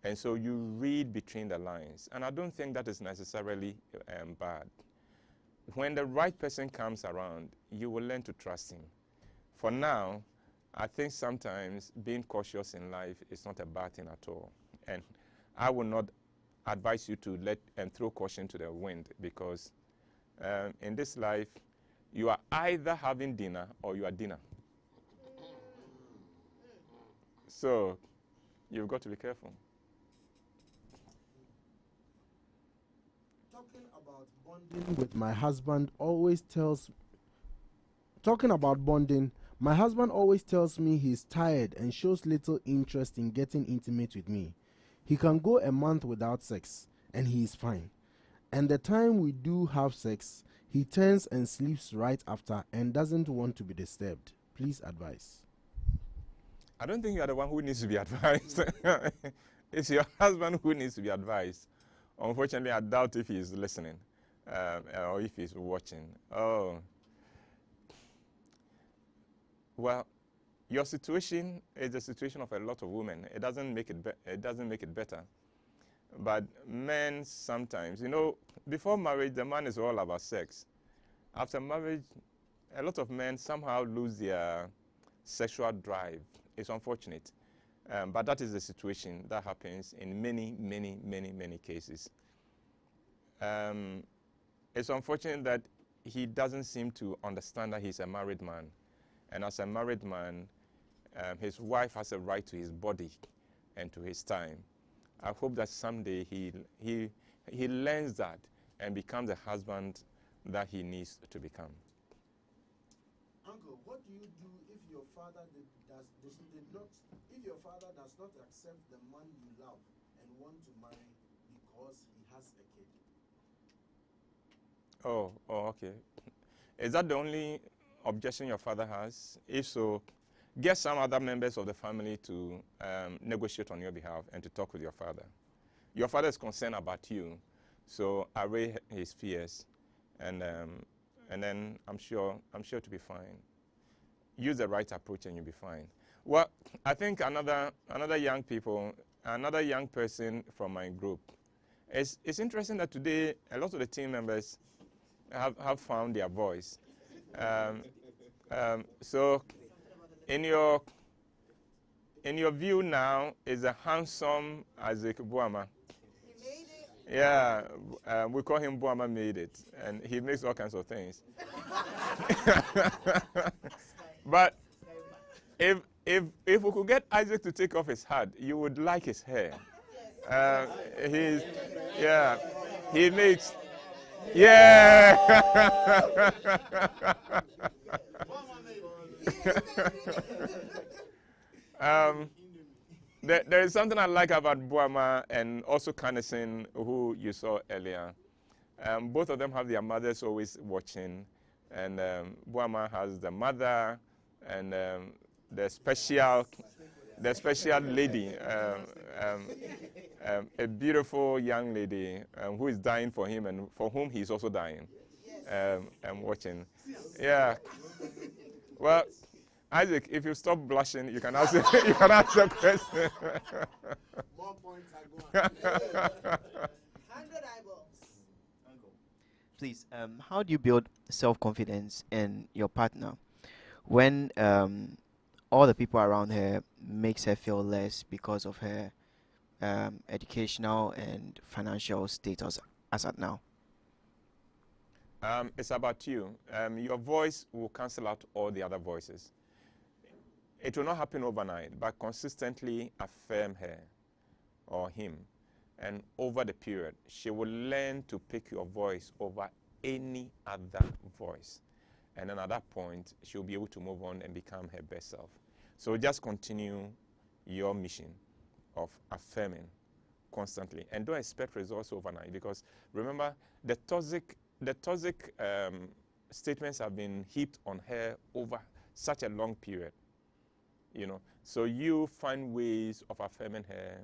And so you read between the lines. And I don't think that is necessarily bad. When the right person comes around, you will learn to trust him. For now, I think sometimes being cautious in life is not a bad thing at all. And I will not advise you to throw caution to the wind, because in this life, you are either having dinner or you are dinner. So you've got to be careful. Talking about bonding with my husband always tells my husband always tells me he's tired and shows little interest in getting intimate with me. He can go a month without sex and he is fine. And the time we do have sex, he turns and sleeps right after and doesn't want to be disturbed. Please advise. I don't think you are the one who needs to be advised. It's your husband who needs to be advised. Unfortunately, I doubt if he is listening or if he's watching. Oh. Well, your situation is the situation of a lot of women. It doesn't make it better. But men sometimes, before marriage, the man is all about sex. After marriage, a lot of men somehow lose their sexual drive. It's unfortunate. But that is the situation that happens in many, many, many, many cases. It's unfortunate that he doesn't seem to understand that he's a married man. And as a married man, his wife has a right to his body and to his time. I hope that someday he learns that and becomes the husband that he needs to become. Uncle, what do you do if your father if your father does not accept the man you love and want to marry because he has a kid? Oh, okay. Is that the only objection your father has? If so, get some other members of the family to negotiate on your behalf and to talk with your father. Your father is concerned about you, so array his fears, and then I'm sure to be fine. Use the right approach and you'll be fine. Well, I think another young person from my group. It's interesting that today a lot of the team members have found their voice. So in your view now is a handsome Isaac Buama. Yeah, we call him Buama made it, and he makes all kinds of things. But if we could get Isaac to take off his hat, you would like his hair. He makes, yeah. There is something I like about Buama and also Kanison, who you saw earlier. Both of them have their mothers always watching, and Buama has the mother and the special lady, a beautiful young lady who is dying for him and for whom he is also dying. I'm watching. Yeah. Well, Isaac, if you stop blushing, you can ask you can ask a question. More points are going. 100 eyeballs. Please, how do you build self-confidence in your partner when all the people around her makes her feel less because of her educational and financial status as at now? It's about you. Your voice will cancel out all the other voices. It will not happen overnight, but consistently affirm her or him. And over the period, she will learn to pick your voice over any other voice. And then at that point, she'll be able to move on and become her best self. So just continue your mission of affirming constantly. And don't expect results overnight, because remember, the toxic statements have been heaped on her over such a long period. So you find ways of affirming her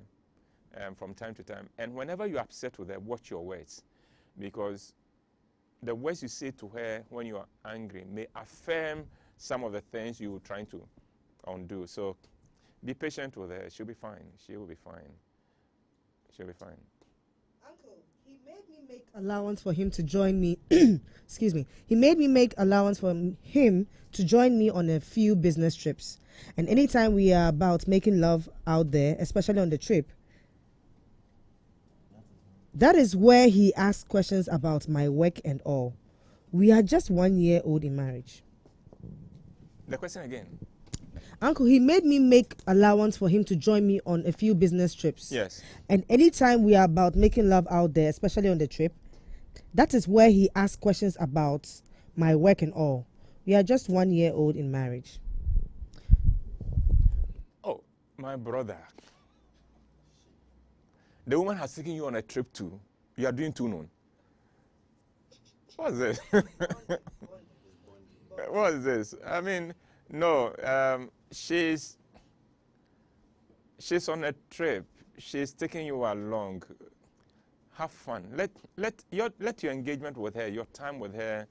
from time to time. And whenever you're upset with her, watch your words, because the words you say to her when you are angry may affirm some of the things you're trying to undo. So be patient with her. She'll be fine. She will be fine. She'll be fine. Uncle, he made me make allowance for him to join me. Excuse me. He made me make allowance for him to join me on a few business trips. And anytime we are about making love out there, especially on the trip, that is where he asks questions about my work and all. We are just 1 year old in marriage. The question again. Uncle, he made me make allowance for him to join me on a few business trips. Yes. And anytime we are about making love out there, especially on the trip, that is where he asks questions about my work and all. We are just 1 year old in marriage. Oh, my brother. The woman has taken you on a trip too. You are doing two known. What's this? What is this? I mean, no. She's on a trip. She's taking you along. Have fun. Let your engagement with her, your time with her,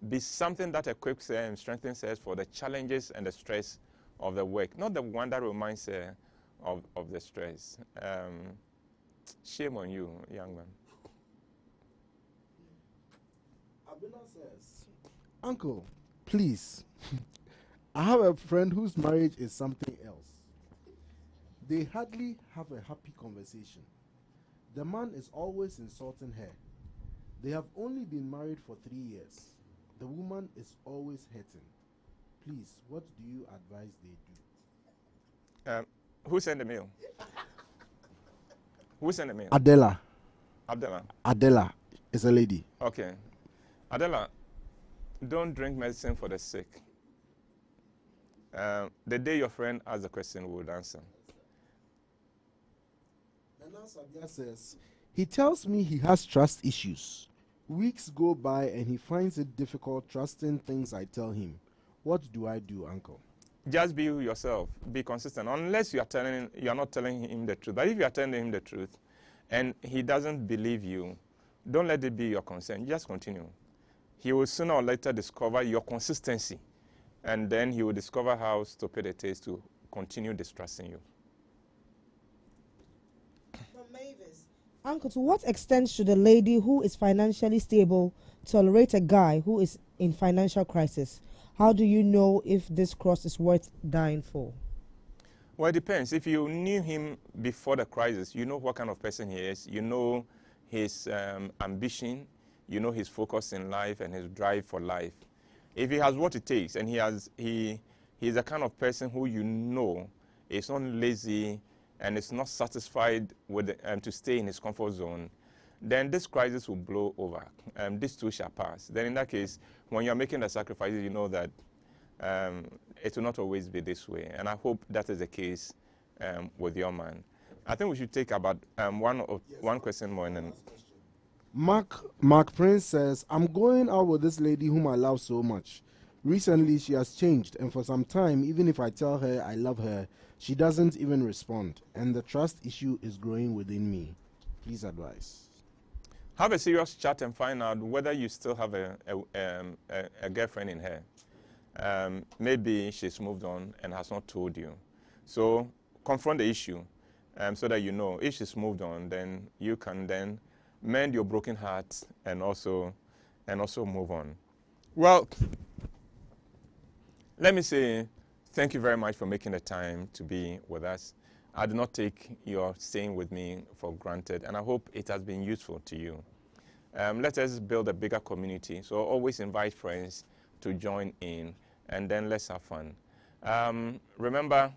be something that equips her and strengthens her for the challenges and the stress of the work, not the one that reminds her of the stress. Shame on you, young man. Abdullah says, Uncle, please, I have a friend whose marriage is something else. They hardly have a happy conversation. The man is always insulting her. They have only been married for 3 years. The woman is always hurting. Please, what do you advise they do? Who sent the mail? Who sent the mail? Adela. Adela. Adela is a lady. Okay. Adela, don't drink medicine for the sick. The day your friend asks the question, we would answer. Nana Sabia says, he tells me he has trust issues. Weeks go by and he finds it difficult trusting things I tell him. What do I do, Uncle? Just be yourself. Be consistent. Unless you are not telling him the truth. But if you are telling him the truth and he doesn't believe you, don't let it be your concern. Just continue. He will sooner or later discover your consistency. And then he will discover how stupid it is to continue distrusting you. Uncle, to what extent should a lady who is financially stable tolerate a guy who is in financial crisis? How do you know if this cross is worth dying for? Well, it depends. If you knew him before the crisis, you know what kind of person he is. You know his ambition. You know his focus in life and his drive for life. If he has what it takes and he is the kind of person who you know is not lazy and is not satisfied with to stay in his comfort zone, then this crisis will blow over. This too shall pass. Then in that case, when you're making the sacrifices, you know that it will not always be this way. And I hope that is the case with your man. I think we should take about one question more. And then Mark Prince says, I'm going out with this lady whom I love so much. Recently, she has changed, and for some time, even if I tell her I love her, she doesn't even respond, and the trust issue is growing within me. Please advise. Have a serious chat and find out whether you still have a girlfriend in her. Maybe she's moved on and has not told you. So confront the issue so that you know if she's moved on, then you can then mend your broken heart and also move on. Well, let me say thank you very much for making the time to be with us. I do not take your staying with me for granted, and I hope it has been useful to you. Let us build a bigger community, so always invite friends to join in, and then let's have fun. Remember,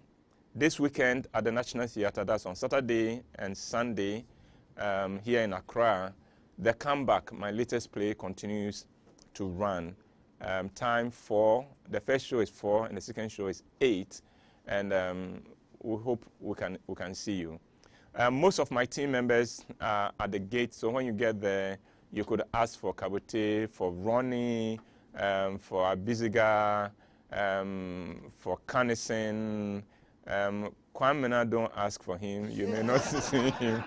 this weekend at the National Theatre, that's on Saturday and Sunday, here in Accra, The Comeback, my latest play, continues to run. Time 4, the first show is 4, and the second show is 8, and we hope we can see you. Most of my team members are at the gate, so when you get there, you could ask for Kabute, for Ronnie, for Abiziga, for Canison. Kwamena, don't ask for him. You may not see him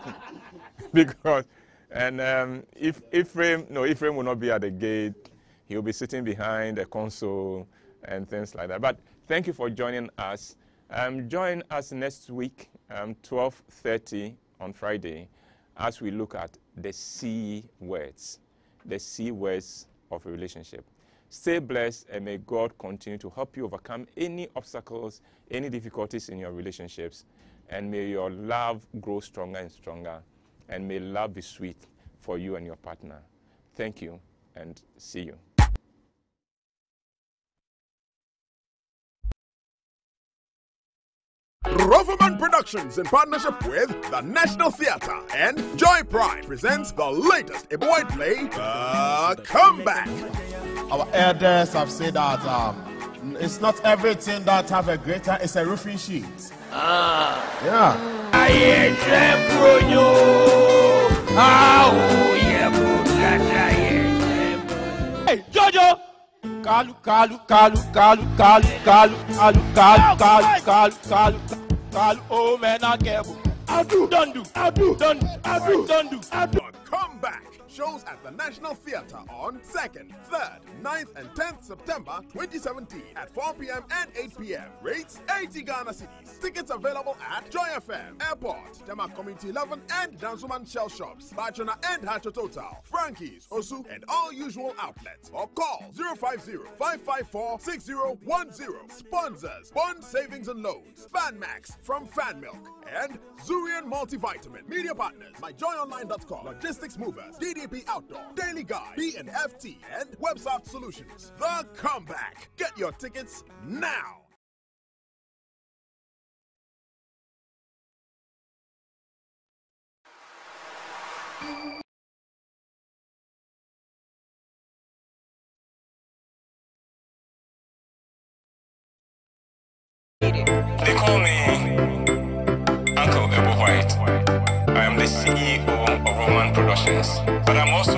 because, and if Ephraim will not be at the gate. He'll be sitting behind a console and things like that. But thank you for joining us. Join us next week, 12:30 on Friday, as we look at the C words of a relationship. Stay blessed, and may God continue to help you overcome any obstacles, any difficulties in your relationships, and may your love grow stronger and stronger, and may love be sweet for you and your partner. Thank you, and see you. Roverman Productions, in partnership with the National Theatre and Joy Pride, presents the latest Iboy play, The Comeback. Our elders have said that it's not everything that have a greater, it's a roofing sheet. Yeah. Hey, Jojo! Kalu, kalu, kalu, kalu, kalu, kalu, kalu, kalu, kalu, kalu, kalu, kalu, oh man, I can't. I'll do, don't do, I'll do, don't do, I'll do, don't do, I'll do. The Comeback, Shows at the National Theatre on 2nd, 3rd, 9th, and 10th September 2017 at 4 p.m. and 8 p.m. Rates 80 Ghana cedis. Tickets available at Joy FM, Airport, Tema Community 11, and Dansuman Shell Shops, Bachana and Hacho Total, Frankie's, Osu, and all usual outlets. Or call 050-554-6010. Sponsors: Bond Savings and Loans, FanMax from Fan Milk, and Zurian Multivitamin. Media partners: MyJoyOnline.com, Logistics Movers, DDP Outdoor, Daily Guide, B&FT, and Websoft Solutions. The Comeback. Get your tickets now. They call me Uncle Ebo White. I am the CEO of Roman Productions, but I'm also